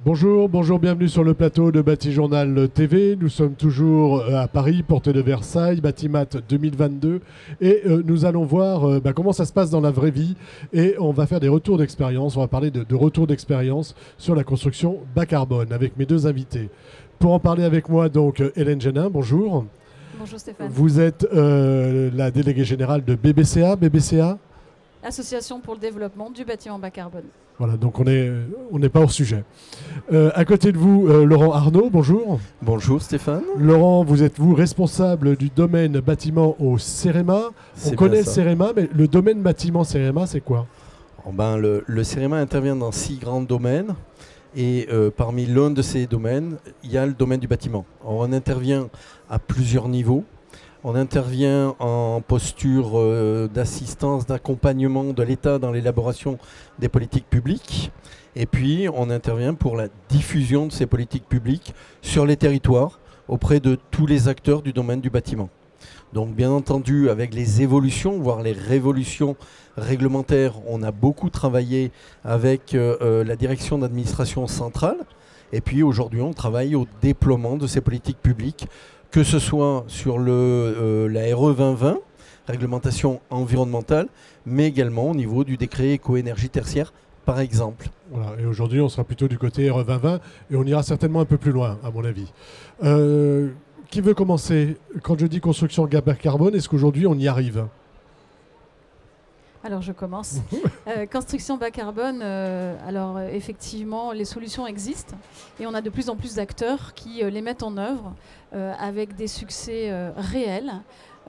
Bonjour, bonjour, bienvenue sur le plateau de Batijournal TV. Nous sommes toujours à Paris, porte de Versailles, Batimat 2022. Et nous allons voir comment ça se passe dans la vraie vie. Et on va faire des retours d'expérience. On va parler de retours d'expérience sur la construction bas carbone avec mes deux invités. Pour en parler avec moi, donc, Hélène Génin, bonjour. Bonjour Stéphane. Vous êtes la déléguée générale de BBCA. BBCA, Association pour le développement du bâtiment bas carbone. voilà, donc on n'est pas hors sujet. À côté de vous, Laurent Arnaud, bonjour. Bonjour Stéphane. Laurent, vous êtes responsable du domaine bâtiment au CEREMA. On connaît le CEREMA, mais le domaine bâtiment CEREMA, c'est quoi? Le CEREMA intervient dans 6 grands domaines. Et parmi l'un de ces domaines, il y a le domaine du bâtiment. On intervient à plusieurs niveaux. On intervient en posture d'assistance, d'accompagnement de l'État dans l'élaboration des politiques publiques. Et puis, on intervient pour la diffusion de ces politiques publiques sur les territoires auprès de tous les acteurs du domaine du bâtiment. Donc, bien entendu, avec les évolutions, voire les révolutions réglementaires, on a beaucoup travaillé avec la direction d'administration centrale. Et puis, aujourd'hui, on travaille au déploiement de ces politiques publiques, que ce soit sur la RE 2020, réglementation environnementale, mais également au niveau du décret éco-énergie tertiaire, par exemple. Voilà, et aujourd'hui, on sera plutôt du côté RE 2020 et on ira certainement un peu plus loin, à mon avis. Qui veut commencer? Quand je dis construction bas carbone, est-ce qu'aujourd'hui, on y arrive? Alors je commence. Construction bas carbone, effectivement, les solutions existent et on a de plus en plus d'acteurs qui les mettent en œuvre avec des succès réels.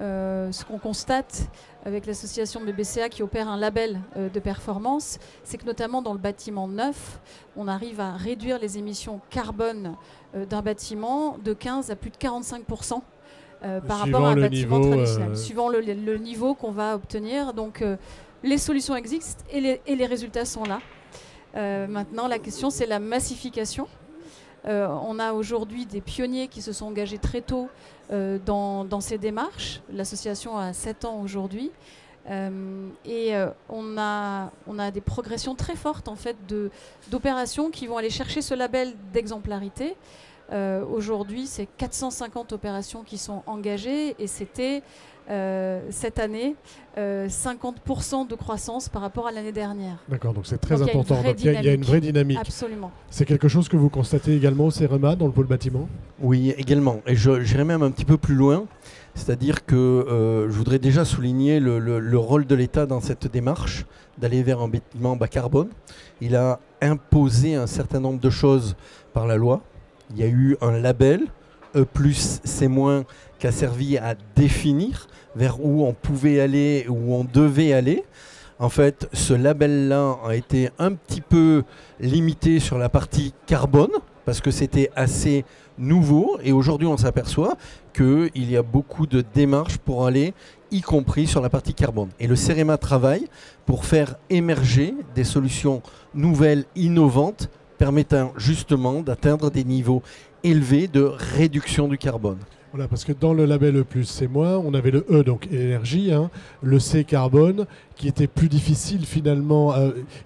Ce qu'on constate avec l'association BBCA qui opère un label de performance, c'est que notamment dans le bâtiment neuf, on arrive à réduire les émissions carbone d'un bâtiment de 15 à plus de 45%. Par rapport à un bâtiment traditionnel, suivant le niveau qu'on va obtenir. Donc les solutions existent et les résultats sont là. Maintenant, la question, c'est la massification. On a aujourd'hui des pionniers qui se sont engagés très tôt dans ces démarches. L'association a 7 ans aujourd'hui. On a des progressions très fortes en fait, d'opérations qui vont aller chercher ce label d'exemplarité. Aujourd'hui, c'est 450 opérations qui sont engagées et c'était cette année 50% de croissance par rapport à l'année dernière. D'accord, donc c'est très important. Il y a une vraie dynamique. Absolument. C'est quelque chose que vous constatez également au CEREMA, dans le pôle bâtiment? Oui, également. Et j'irai même un petit peu plus loin. C'est-à-dire que je voudrais déjà souligner le rôle de l'État dans cette démarche d'aller vers un bâtiment bas carbone. Il a imposé un certain nombre de choses par la loi. Il y a eu un label, E+, C-, qui a servi à définir vers où on pouvait aller, où on devait aller. En fait, ce label-là a été un petit peu limité sur la partie carbone, parce que c'était assez nouveau. Et aujourd'hui, on s'aperçoit qu'il y a beaucoup de démarches pour aller, y compris sur la partie carbone. Et le CEREMA travaille pour faire émerger des solutions nouvelles, innovantes, permettant justement d'atteindre des niveaux élevés de réduction du carbone. Voilà, parce que dans le label E+, C-, on avait le E, donc énergie, le C, carbone, qui était plus difficile finalement.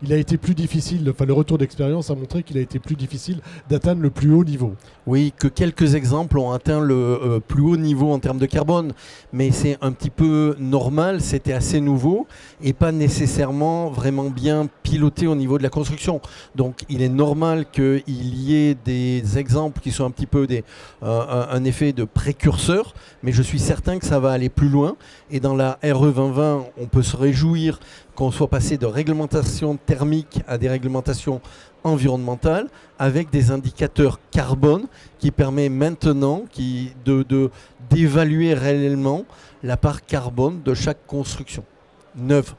Il a été plus difficile, enfin le retour d'expérience a montré qu'il a été plus difficile d'atteindre le plus haut niveau. Oui, que quelques exemples ont atteint le plus haut niveau en termes de carbone, mais c'est un petit peu normal, c'était assez nouveau et pas nécessairement vraiment bien piloté au niveau de la construction. Donc il est normal qu'il y ait des exemples qui sont un petit peu un effet de précurseur, mais je suis certain que ça va aller plus loin. Et dans la RE 2020, on peut se réjouir qu'on soit passé de réglementation thermique à des réglementations environnementales avec des indicateurs carbone qui permet maintenant d'évaluer réellement la part carbone de chaque construction neuve.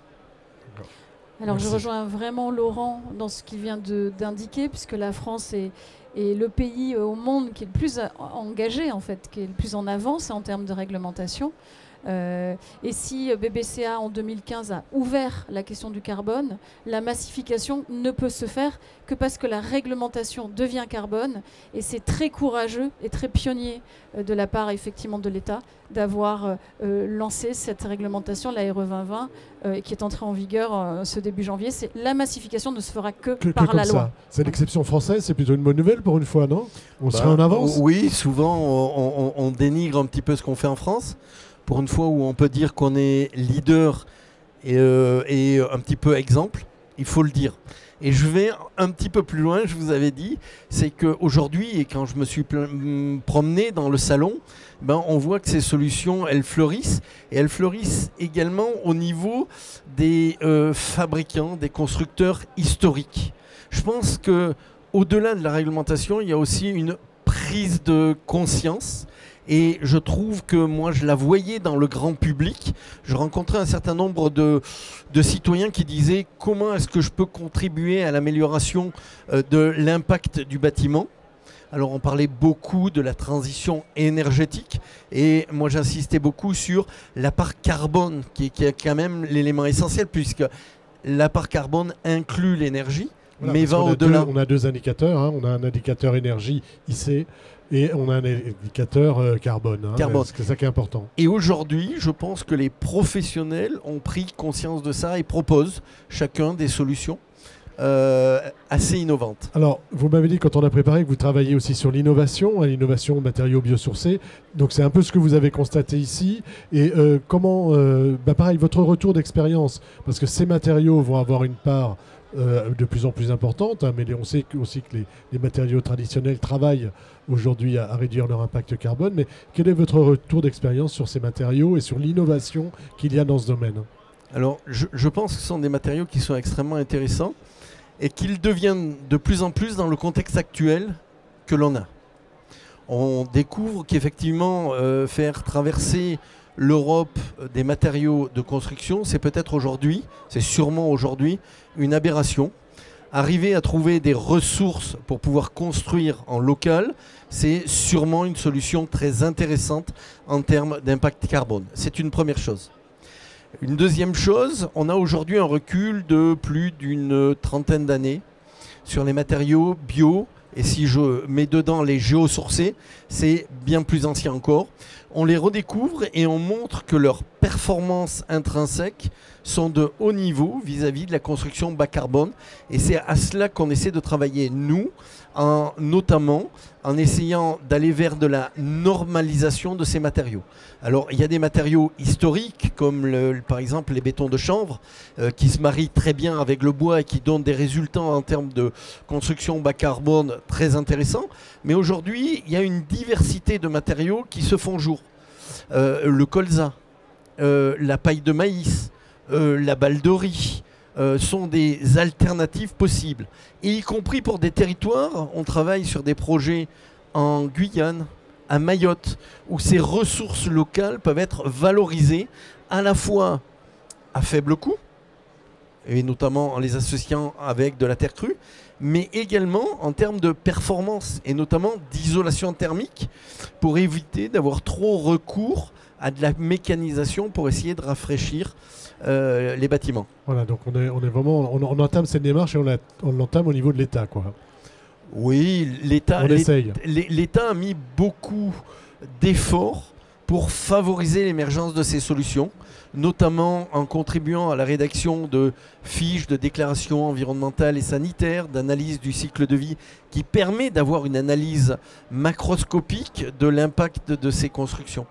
Alors je rejoins vraiment Laurent dans ce qu'il vient d'indiquer, puisque la France est le pays au monde qui est le plus engagé, en fait, qui est le plus en avance en termes de réglementation. Et si BBCA en 2015 a ouvert la question du carbone, la massification ne peut se faire que parce que la réglementation devient carbone, et c'est très courageux et très pionnier de la part effectivement de l'État d'avoir lancé cette réglementation, la RE 2020, qui est entrée en vigueur ce début janvier. La massification ne se fera que par la loi. C'est l'exception française, c'est plutôt une bonne nouvelle pour une fois, non? On serait en avance? Oui, souvent on dénigre un petit peu ce qu'on fait en France. Pour une fois où on peut dire qu'on est leader et un petit peu exemple, il faut le dire. Et je vais un petit peu plus loin, je vous avais dit, c'est qu'aujourd'hui, et quand je me suis promené dans le salon, on voit que ces solutions, elles fleurissent, et elles fleurissent également au niveau des fabricants, des constructeurs historiques. Je pense qu'au-delà de la réglementation, il y a aussi une prise de conscience. Et je trouve que moi, je la voyais dans le grand public. Je rencontrais un certain nombre de citoyens qui disaient comment est-ce que je peux contribuer à l'amélioration de l'impact du bâtiment. Alors on parlait beaucoup de la transition énergétique et moi j'insistais beaucoup sur la part carbone qui est quand même l'élément essentiel puisque la part carbone inclut l'énergie. Voilà, mais va au-delà. On a deux indicateurs, hein. On a un indicateur énergie IC et on a un indicateur carbone. Hein. Carbone. C'est ça qui est important. Et aujourd'hui, je pense que les professionnels ont pris conscience de ça et proposent chacun des solutions assez innovantes. Alors, vous m'avez dit quand on a préparé que vous travaillez aussi sur l'innovation, l'innovation matériaux biosourcés. Donc c'est un peu ce que vous avez constaté ici. Et comment, pareil, votre retour d'expérience, parce que ces matériaux vont avoir une part de plus en plus importante, hein, mais on sait aussi que les matériaux traditionnels travaillent aujourd'hui à réduire leur impact carbone. Mais quel est votre retour d'expérience sur ces matériaux et sur l'innovation qu'il y a dans ce domaine? Alors, je pense que ce sont des matériaux qui sont extrêmement intéressants et qu'ils deviennent de plus en plus dans le contexte actuel que l'on a. On découvre qu'effectivement, faire traverser l'Europe des matériaux de construction, c'est peut-être aujourd'hui, c'est sûrement aujourd'hui, une aberration. Arriver à trouver des ressources pour pouvoir construire en local, c'est sûrement une solution très intéressante en termes d'impact carbone. C'est une première chose. Une deuxième chose, on a aujourd'hui un recul de plus d'une trentaine d'années sur les matériaux bio. Et si je mets dedans les géosourcés, c'est bien plus ancien encore. On les redécouvre et on montre que leurs performances intrinsèques sont de haut niveau vis-à-vis de la construction bas carbone. Et c'est à cela qu'on essaie de travailler, nous, notamment en essayant d'aller vers de la normalisation de ces matériaux. Alors, il y a des matériaux historiques, comme par exemple les bétons de chanvre, qui se marient très bien avec le bois et qui donnent des résultats en termes de construction bas carbone très intéressants. Mais aujourd'hui, il y a une diversité de matériaux qui se font jour. Le colza, la paille de maïs, la balle de riz, sont des alternatives possibles. Et y compris pour des territoires, on travaille sur des projets en Guyane, à Mayotte, où ces ressources locales peuvent être valorisées à la fois à faible coût, et notamment en les associant avec de la terre crue, mais également en termes de performance, et notamment d'isolation thermique, pour éviter d'avoir trop recours à de la mécanisation pour essayer de rafraîchir les bâtiments. Voilà, donc on est vraiment, on entame cette démarche et on l'entame au niveau de l'État, quoi. Oui, l'État a mis beaucoup d'efforts pour favoriser l'émergence de ces solutions, notamment en contribuant à la rédaction de fiches de déclaration environnementale et sanitaire, d'analyse du cycle de vie, qui permet d'avoir une analyse macroscopique de l'impact de ces constructions.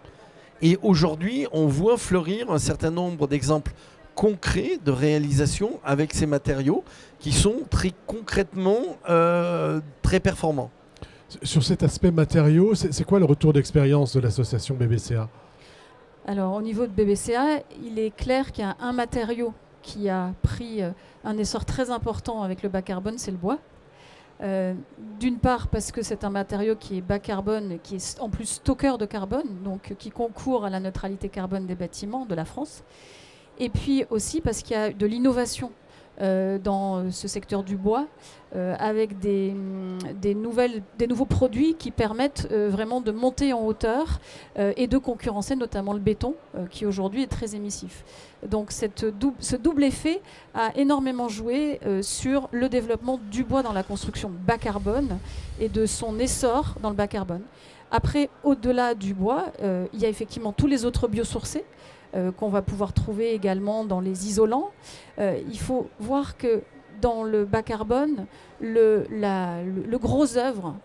Et aujourd'hui, on voit fleurir un certain nombre d'exemples concrets de réalisation avec ces matériaux qui sont très concrètement très performants. Sur cet aspect matériaux, c'est quoi le retour d'expérience de l'association BBCA? Alors au niveau de BBCA, il est clair qu'il y a un matériau qui a pris un essor très important avec le bas carbone, c'est le bois. D'une part parce que c'est un matériau qui est bas carbone, qui est en plus stockeur de carbone, donc qui concourt à la neutralité carbone des bâtiments de la France. Et puis aussi parce qu'il y a de l'innovation dans ce secteur du bois, avec des nouveaux produits qui permettent vraiment de monter en hauteur et de concurrencer notamment le béton, qui aujourd'hui est très émissif. Donc ce double effet a énormément joué sur le développement du bois dans la construction bas carbone et de son essor dans le bas carbone. Après, au-delà du bois, il y a effectivement tous les autres biosourcés qu'on va pouvoir trouver également dans les isolants. Il faut voir que dans le bas carbone, le gros œuvre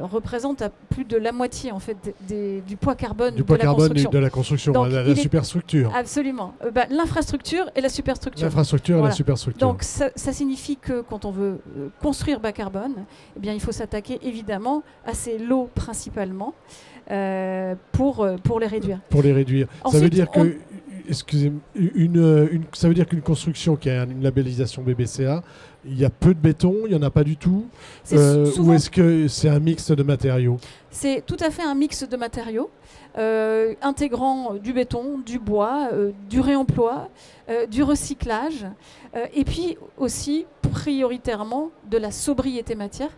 représente à plus de la moitié en fait, du poids carbone de la construction. De la construction, donc, la superstructure. Absolument. L'infrastructure et la superstructure. L'infrastructure et la superstructure. Donc ça signifie que quand on veut construire bas carbone, eh bien, il faut s'attaquer évidemment à ces lots principalement pour les réduire. Pour les réduire. Ensuite, ça veut dire que... Excusez-moi, ça veut dire qu'une construction qui a une labellisation BBCA, il y a peu de béton, il n'y en a pas du tout, ou est-ce que c'est un mix de matériaux? C'est tout à fait un mix de matériaux, intégrant du béton, du bois, du réemploi, du recyclage, et puis aussi prioritairement de la sobriété matière.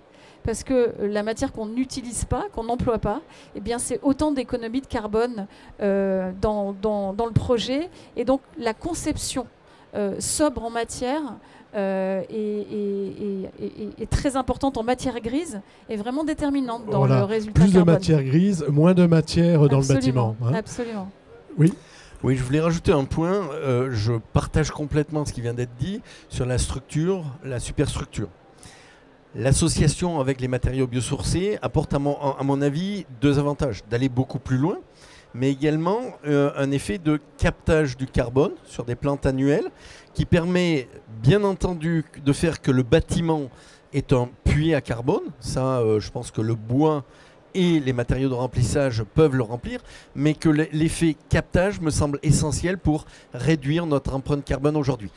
Parce que la matière qu'on n'utilise pas, qu'on n'emploie pas, eh bien c'est autant d'économies de carbone dans le projet. Et donc la conception sobre en matière est très importante en matière grise et vraiment déterminante dans le résultat plus carbone. De matière grise, moins de matière dans le bâtiment. Hein. Absolument. Oui. Oui, je voulais rajouter un point. Je partage complètement ce qui vient d'être dit sur la structure, la superstructure. L'association avec les matériaux biosourcés apporte à mon avis deux avantages. D'aller beaucoup plus loin, mais également un effet de captage du carbone sur des plantes annuelles qui permet bien entendu de faire que le bâtiment est un puits à carbone. Ça, je pense que le bois et les matériaux de remplissage peuvent le remplir, mais que l'effet captage me semble essentiel pour réduire notre empreinte carbone aujourd'hui.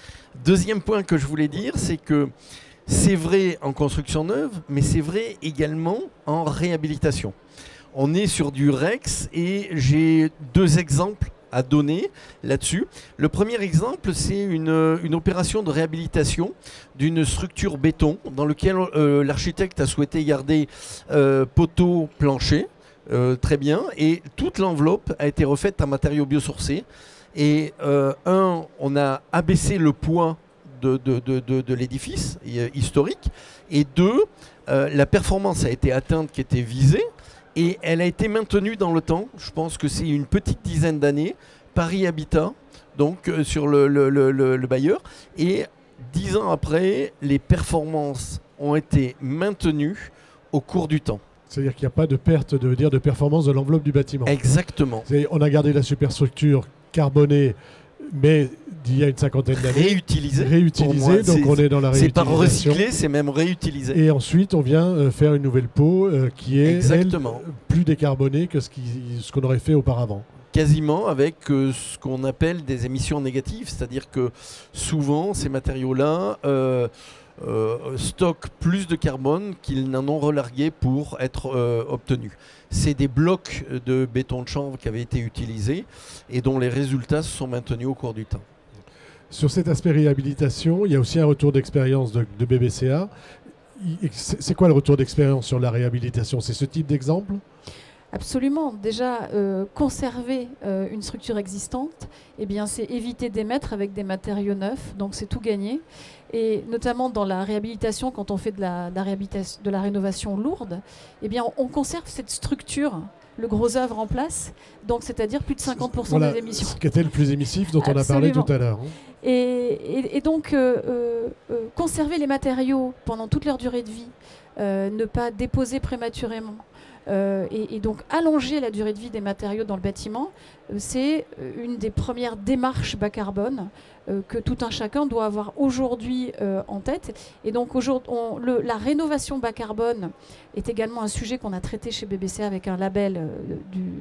Deuxième point que je voulais dire, c'est que c'est vrai en construction neuve, mais c'est vrai également en réhabilitation. On est sur du REX et j'ai deux exemples à donner là-dessus. Le premier exemple, c'est une opération de réhabilitation d'une structure béton dans laquelle l'architecte a souhaité garder poteau plancher, très bien, et toute l'enveloppe a été refaite en matériaux biosourcés. Et on a abaissé le poids de l'édifice historique, et deux, la performance a été atteinte qui était visée, et elle a été maintenue dans le temps. Je pense que c'est une petite dizaine d'années. Paris Habitat, donc sur le bailleur, et 10 ans après, les performances ont été maintenues au cours du temps. C'est-à-dire qu'il n'y a pas de perte de performance de l'enveloppe du bâtiment. Exactement. On a gardé la superstructure carbonée, mais d'il y a une cinquantaine d'années. Réutilisée, donc on est dans la réutilisation. C'est pas recyclé, c'est même réutilisé. Et ensuite, on vient faire une nouvelle peau qui est elle, plus décarbonée que ce qu'on aurait fait auparavant. Quasiment avec ce qu'on appelle des émissions négatives, c'est-à-dire que souvent ces matériaux-là stockent plus de carbone qu'ils n'en ont relargué pour être obtenus. C'est des blocs de béton de chanvre qui avaient été utilisés et dont les résultats se sont maintenus au cours du temps. Sur cet aspect réhabilitation, il y a aussi un retour d'expérience de BBCA. C'est quoi le retour d'expérience sur la réhabilitation? C'est ce type d'exemple? Absolument. Déjà, conserver une structure existante, eh bien, c'est éviter d'émettre avec des matériaux neufs, donc c'est tout gagné. Et notamment dans la réhabilitation, quand on fait de la rénovation lourde, eh bien, on conserve cette structure, le gros œuvre en place, donc c'est-à-dire plus de 50% des émissions. Ce qui était le plus émissif dont on a parlé tout à l'heure. Et donc, conserver les matériaux pendant toute leur durée de vie, ne pas déposer prématurément, et donc allonger la durée de vie des matériaux dans le bâtiment, c'est une des premières démarches bas carbone que tout un chacun doit avoir aujourd'hui en tête. Et donc la rénovation bas carbone est également un sujet qu'on a traité chez BBCA avec un label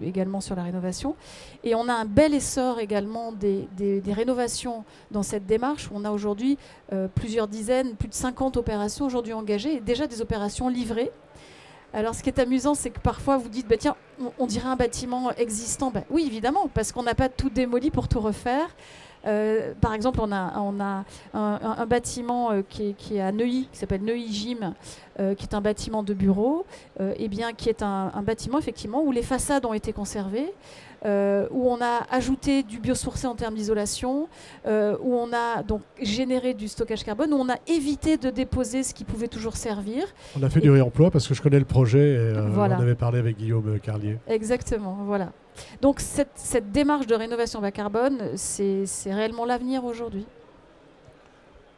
également sur la rénovation. Et on a un bel essor également des rénovations dans cette démarche. On a aujourd'hui plusieurs dizaines, plus de 50 opérations aujourd'hui engagées et déjà des opérations livrées. Alors, ce qui est amusant, c'est que parfois, vous dites, bah, tiens, on dirait un bâtiment existant. Bah, oui, évidemment, parce qu'on n'a pas tout démoli pour tout refaire. Par exemple, on a un bâtiment qui est à Neuilly, qui s'appelle Neuilly Gym, qui est un bâtiment de bureau, qui est un bâtiment effectivement où les façades ont été conservées, où on a ajouté du biosourcé en termes d'isolation, où on a donc généré du stockage carbone, où on a évité de déposer ce qui pouvait toujours servir. On a fait du réemploi parce que je connais le projet et Voilà. on avait parlé avec Guillaume Carlier. Exactement, voilà. Donc cette démarche de rénovation bas carbone, c'est réellement l'avenir aujourd'hui.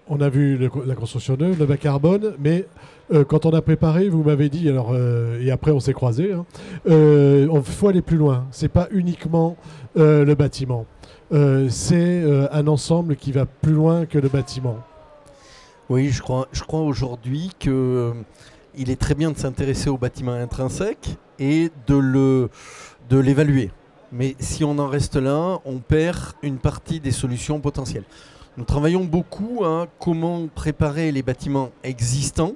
On a vu la construction neuve, le bas carbone, mais quand on a préparé, vous m'avez dit, et après on s'est croisés, hein, faut aller plus loin. C'est pas uniquement le bâtiment. C'est un ensemble qui va plus loin que le bâtiment. Oui, je crois aujourd'hui qu'il est très bien de s'intéresser au bâtiment intrinsèque et de l'évaluer. Mais si on en reste là, on perd une partie des solutions potentielles. Nous travaillons beaucoup à comment préparer les bâtiments existants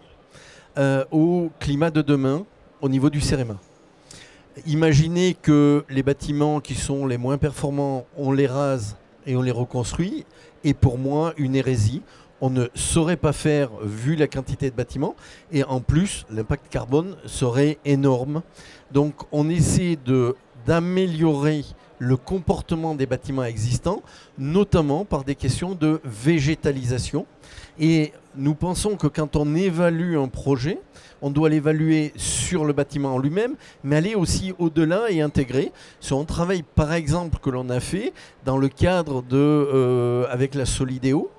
au climat de demain au niveau du CEREMA. Imaginez que les bâtiments qui sont les moins performants, on les rase et on les reconstruit, et pour moi une hérésie. On ne saurait pas faire vu la quantité de bâtiments, et en plus l'impact carbone serait énorme. Donc on essaie d'améliorer le comportement des bâtiments existants, notamment par des questions de végétalisation. Et nous pensons que quand on évalue un projet, on doit l'évaluer sur le bâtiment en lui-même, mais aller aussi au-delà et intégrer. C'est un travail, par exemple, que l'on a fait dans le cadre avec la Solideo.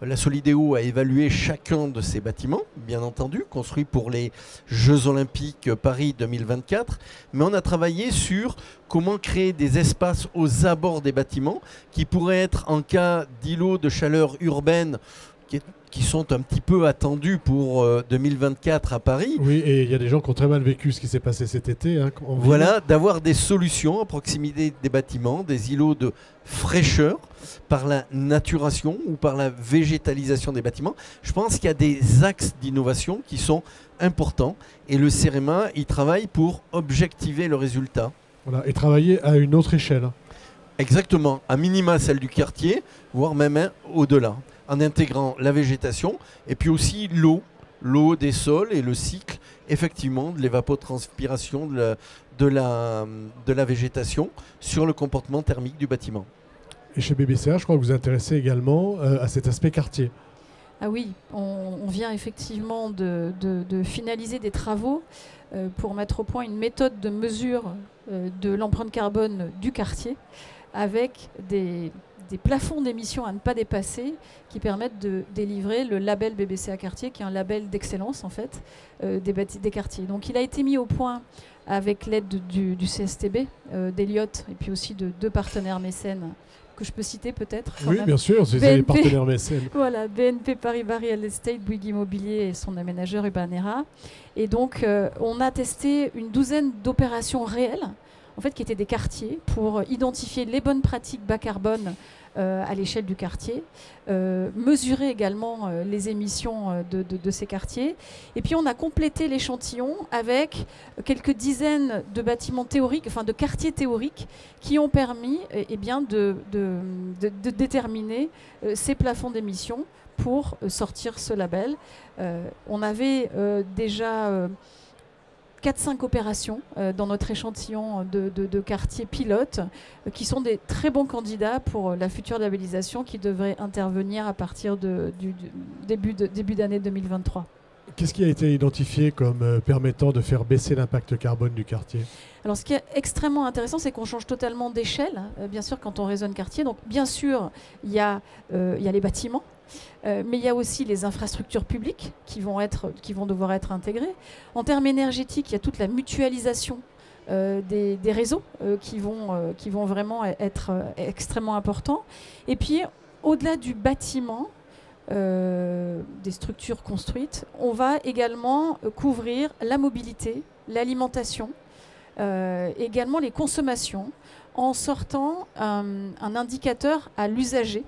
La Solideo a évalué chacun de ces bâtiments, bien entendu, construits pour les Jeux Olympiques Paris 2024, mais on a travaillé sur comment créer des espaces aux abords des bâtiments qui pourraient être, en cas d'îlots de chaleur urbaine, qui sont un petit peu attendus pour 2024 à Paris. Oui, et il y a des gens qui ont très mal vécu ce qui s'est passé cet été. Hein, voilà, d'avoir des solutions à proximité des bâtiments, des îlots de fraîcheur par la naturation ou par la végétalisation des bâtiments. Je pense qu'il y a des axes d'innovation qui sont importants et le CEREMA, il travaille pour objectiver le résultat. Voilà, et travailler à une autre échelle. Exactement, à minima celle du quartier, voire même au-delà, en intégrant la végétation et puis aussi l'eau des sols et le cycle effectivement de l'évapotranspiration de la végétation sur le comportement thermique du bâtiment. Et chez BBCA, je crois que vous vous intéressez également à cet aspect quartier. Ah oui, on vient effectivement de finaliser des travaux pour mettre au point une méthode de mesure de l'empreinte carbone du quartier avec des plafonds d'émissions à ne pas dépasser qui permettent de délivrer le label BBCA Quartier, qui est un label d'excellence en fait des quartiers. Donc il a été mis au point avec l'aide du CSTB, d'Eliott et puis aussi de 2 partenaires mécènes que je peux citer peut-être. Oui, bien sûr, c'est les partenaires mécènes. Voilà, BNP Paribas Real Estate, Bouygues Immobilier et son aménageur Urbanera. Et donc on a testé une douzaine d'opérations réelles en fait, qui étaient des quartiers pour identifier les bonnes pratiques bas carbone à l'échelle du quartier, mesurer également les émissions de ces quartiers. Et puis on a complété l'échantillon avec quelques dizaines de bâtiments théoriques, enfin de quartiers théoriques, qui ont permis de déterminer ces plafonds d'émissions pour sortir ce label. On avait déjà 4-5 opérations dans notre échantillon de quartiers pilotes qui sont des très bons candidats pour la future labellisation qui devrait intervenir à partir du début d'année 2023. Qu'est-ce qui a été identifié comme permettant de faire baisser l'impact carbone du quartier ? Alors, ce qui est extrêmement intéressant, c'est qu'on change totalement d'échelle, bien sûr, quand on raisonne quartier. Donc, bien sûr, il y a les bâtiments, mais il y a aussi les infrastructures publiques qui vont devoir être intégrées. En termes énergétiques, il y a toute la mutualisation des réseaux qui vont vraiment être extrêmement importants. Et puis, au-delà du bâtiment, des structures construites, on va également couvrir la mobilité, l'alimentation, également les consommations, en sortant un indicateur à l'usager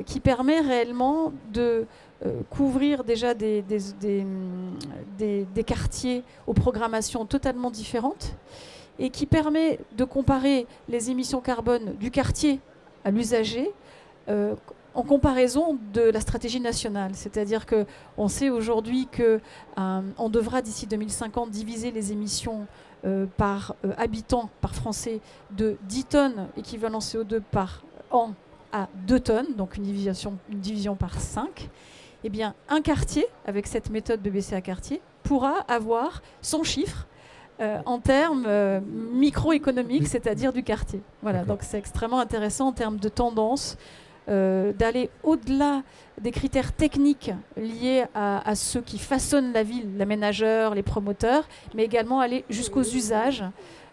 qui permet réellement de couvrir déjà des quartiers aux programmations totalement différentes et qui permet de comparer les émissions carbone du quartier à l'usager en comparaison de la stratégie nationale. C'est-à-dire qu'on sait aujourd'hui qu'on devra d'ici 2050 diviser les émissions par habitant, par Français, de 10 tonnes équivalent CO2 par an à 2 tonnes, donc une division par 5. Eh bien, un quartier, avec cette méthode BBCA quartier, pourra avoir son chiffre en termes microéconomiques, c'est-à-dire du quartier. Voilà, donc c'est extrêmement intéressant en termes de tendance d'aller au-delà des critères techniques liés à ceux qui façonnent la ville, l'aménageur, les promoteurs, mais également aller jusqu'aux usages,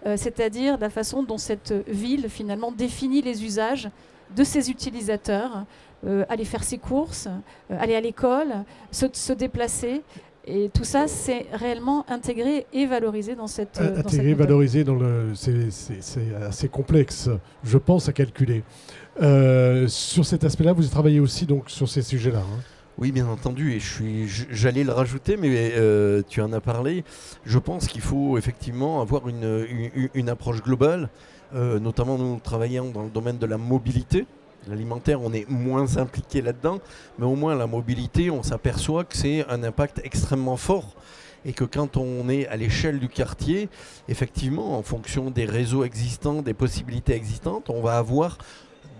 c'est-à-dire la façon dont cette ville finalement définit les usages de ses utilisateurs, aller faire ses courses, aller à l'école, se déplacer. Et tout ça, c'est réellement intégré et valorisé dans cette intégré, valorisé, c'est assez complexe, je pense, à calculer. Sur cet aspect-là, vous travaillez aussi donc, sur ces sujets-là. Hein. Oui, bien entendu, et j'allais le rajouter, mais tu en as parlé. Je pense qu'il faut effectivement avoir une approche globale, notamment nous travaillant dans le domaine de la mobilité. L'alimentaire, on est moins impliqué là-dedans, mais au moins la mobilité, on s'aperçoit que c'est un impact extrêmement fort et que quand on est à l'échelle du quartier, effectivement, en fonction des réseaux existants, des possibilités existantes, on va avoir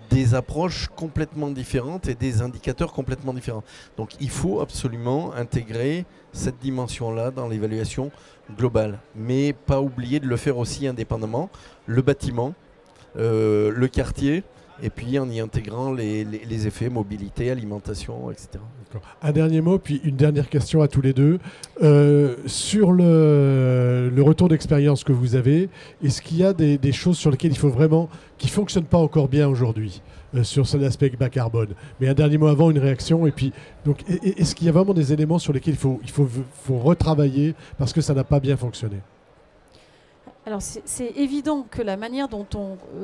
des approches complètement différentes et des indicateurs complètement différents. Donc il faut absolument intégrer cette dimension-là dans l'évaluation globale, mais pas oublier de le faire aussi indépendamment, le bâtiment, le quartier, et puis en y intégrant les effets mobilité, alimentation, etc. Un dernier mot, puis une dernière question à tous les deux. Sur le retour d'expérience que vous avez, est-ce qu'il y a des choses sur lesquelles il faut vraiment, qui ne fonctionnent pas encore bien aujourd'hui sur cet aspect bas carbone? Mais un dernier mot avant, une réaction. Et puis, donc, est-ce qu'il y a vraiment des éléments sur lesquels il faut retravailler parce que ça n'a pas bien fonctionné? Alors c'est évident que la manière dont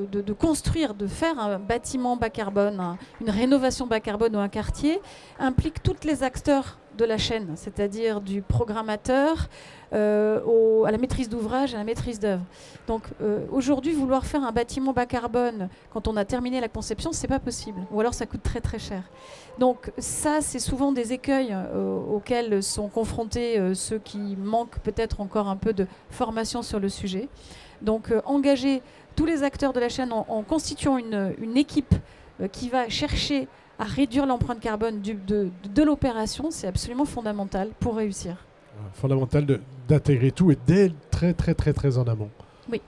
de construire, de faire un bâtiment bas carbone, une rénovation bas carbone ou un quartier, implique tous les acteurs de la chaîne, c'est-à-dire du programmateur à la maîtrise d'ouvrage, à la maîtrise d'œuvre. Donc aujourd'hui, vouloir faire un bâtiment bas carbone quand on a terminé la conception, c'est pas possible, ou alors ça coûte très très cher. Donc ça, c'est souvent des écueils auxquels sont confrontés ceux qui manquent peut-être encore un peu de formation sur le sujet. Donc engager tous les acteurs de la chaîne en constituant une équipe qui va chercher à réduire l'empreinte carbone de l'opération, c'est absolument fondamental pour réussir. Fondamental d'intégrer tout et dès très très très très en amont. Oui.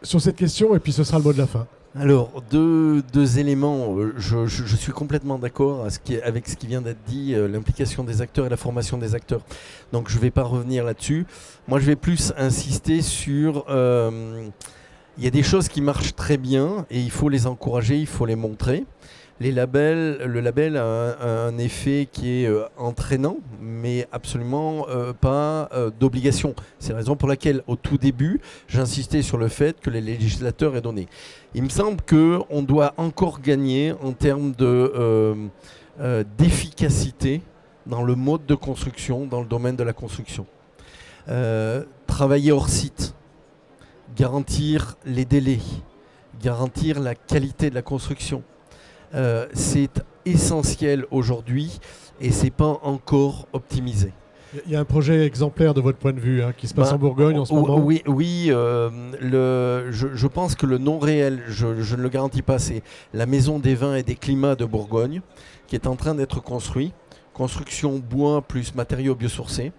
Sur cette question, et puis ce sera le mot de la fin. Alors, deux éléments. Je suis complètement d'accord avec ce qui vient d'être dit, l'implication des acteurs et la formation des acteurs. Donc, je ne vais pas revenir là-dessus. Moi, je vais plus insister sur... il y a des choses qui marchent très bien et il faut les encourager, il faut les montrer. Le label a un effet qui est entraînant, mais absolument pas d'obligation. C'est la raison pour laquelle, au tout début, j'insistais sur le fait que les législateurs aient donné. Il me semble qu'on doit encore gagner en termes d'efficacité dans le mode de construction, dans le domaine de la construction. Travailler hors site, garantir les délais, garantir la qualité de la construction. C'est essentiel aujourd'hui et c'est pas encore optimisé. Il y a un projet exemplaire de votre point de vue qui se passe en Bourgogne en ce moment. Oui, je pense que le nom réel, je ne le garantis pas, c'est la Maison des Vins et des Climats de Bourgogne qui est en train d'être construit. Construction bois plus matériaux biosourcés.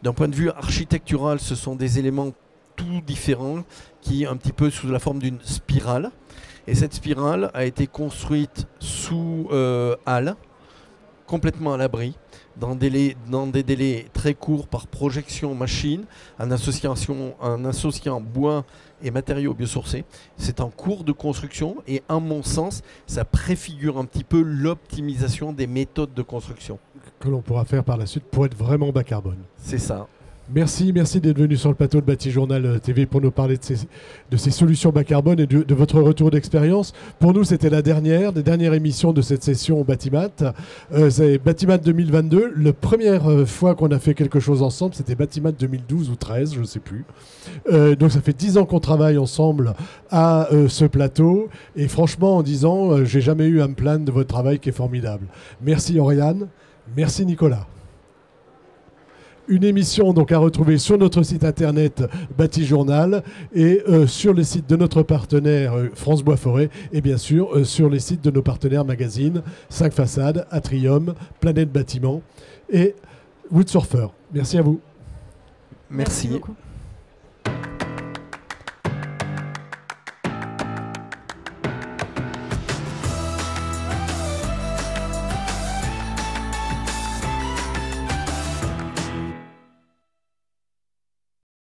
D'un point de vue architectural, ce sont des éléments tout différents qui un petit peu sous la forme d'une spirale. Et cette spirale a été construite sous halle, complètement à l'abri, dans des délais très courts par projection machine, en associant bois et matériaux biosourcés. C'est en cours de construction et à mon sens, ça préfigure un petit peu l'optimisation des méthodes de construction. Que l'on pourra faire par la suite pour être vraiment bas carbone. C'est ça. Merci d'être venu sur le plateau de Batijournal TV pour nous parler de ces solutions bas carbone et de votre retour d'expérience. Pour nous, c'était la dernière émission de cette session au Batimat. C'est Batimat 2022. La première fois qu'on a fait quelque chose ensemble, c'était Batimat 2012 ou 13, je ne sais plus. Donc ça fait 10 ans qu'on travaille ensemble à ce plateau. Et franchement, en 10 ans, j'ai jamais eu à me plaindre de votre travail qui est formidable. Merci Oriane. Merci Nicolas. Une émission donc à retrouver sur notre site internet Batijournal et sur les sites de notre partenaire France Bois Forêt et bien sûr sur les sites de nos partenaires magazines 5 Façades, Atrium, Planète Bâtiment et Woodsurfer. Merci à vous. Merci beaucoup.